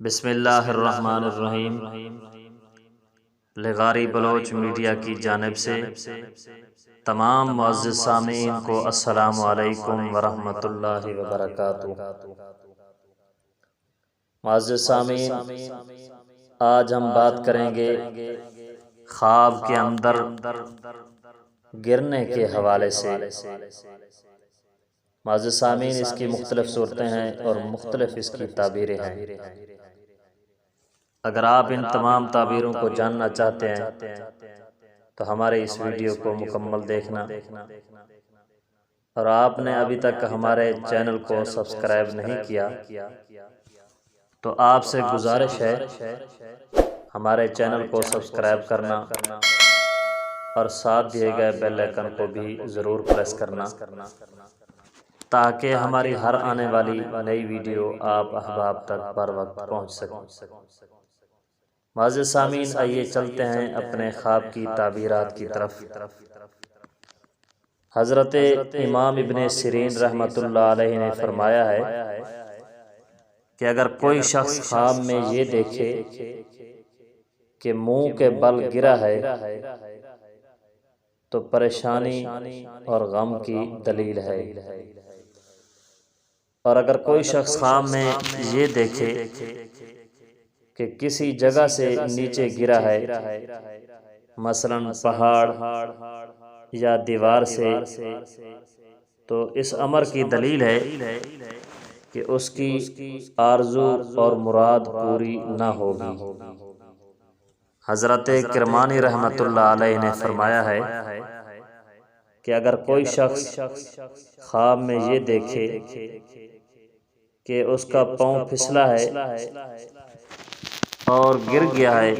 بسم اللہ الرحمن الرحیم۔ لغاری بلوچ میڈیا کی جانب سے تمام معزز سامعین کو السلام علیکم ورحمۃ اللہ وبرکاتہ۔ معزز سامعین، آج ہم بات کریں گے خواب کے اندر گرنے کے حوالے سے۔ معزز سامعین، اس کی مختلف صورتیں ہیں اور مختلف اس کی تعبیریں ہیں۔ اگر آپ ان تمام تعبیروں کو جاننا چاہتے ہیں تو ہمارے اس ویڈیو کو مکمل دیکھنا، اور آپ نے ابھی تک ہمارے چینل کو سبسکرائب نہیں کیا تو آپ سے گزارش ہے ہمارے چینل کو سبسکرائب کرنا اور ساتھ دیے گئے بیل آئیکن کو بھی ضرور پریس کرنا تاکہ ہماری ہر آنے والی نئی ویڈیو آپ احباب تک بر وقت پہنچ سکے۔ معزز سامعین، آئیے چلتے ہیں اپنے خواب کی تعبیرات کی طرف۔ حضرت امام ابن سیرین رحمۃ اللہ علیہ نے فرمایا ہے کہ اگر کوئی شخص خواب میں یہ دیکھے کہ منہ کے بل گرا ہے تو پریشانی اور غم کی دلیل ہے، اور اگر کوئی شخص خواب میں یہ دیکھے کہ کسی جگہ سے نیچے گرا ہے، مثلا پہاڑ یا دیوار سے، تو اس امر کی دلیل ہے کہ اس کی آرزو اور مراد پوری نہ ہوگی۔ حضرت کرمانی رحمۃ اللہ علیہ نے فرمایا ہے کہ اگر کوئی شخص خواب میں یہ دیکھے کہ اس کا پاؤں پھسلا ہے اور گر گیا ہے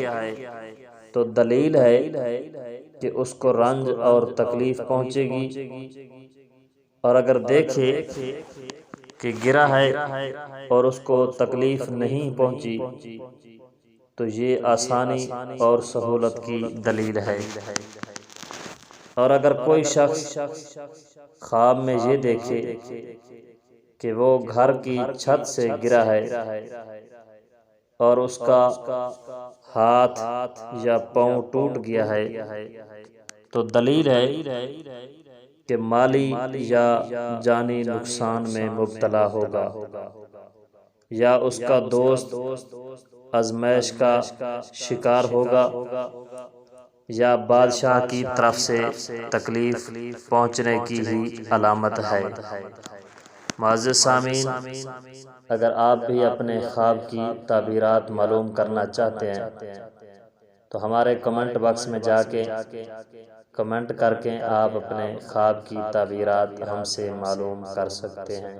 تو دلیل ہے کہ اس کو رنج اور تکلیف پہنچے گی، اور اگر دیکھے کہ گرا ہے اور اس کو تکلیف نہیں پہنچی تو یہ آسانی اور سہولت کی دلیل ہے۔ اور اگر کوئی شخص خواب میں یہ دیکھے کہ وہ گھر کی چھت سے گرا ہے اور اس کا ہاتھ یا پاؤں ٹوٹ گیا ہے تو دلیل ہے کہ مالی یا جانی نقصان میں مبتلا ہوگا، یا اس کا دوست آزمائش کا شکار ہوگا، یا بادشاہ کی طرف سے تکلیف پہنچنے کی ہی علامت ہے۔ معزز سامعین، اگر آپ بھی اپنے خواب کی تعبیرات معلوم کرنا چاہتے ہیں تو ہمارے کمنٹ باکس میں جا کے کمنٹ کر کے آپ اپنے خواب کی تعبیرات ہم سے معلوم کر سکتے ہیں۔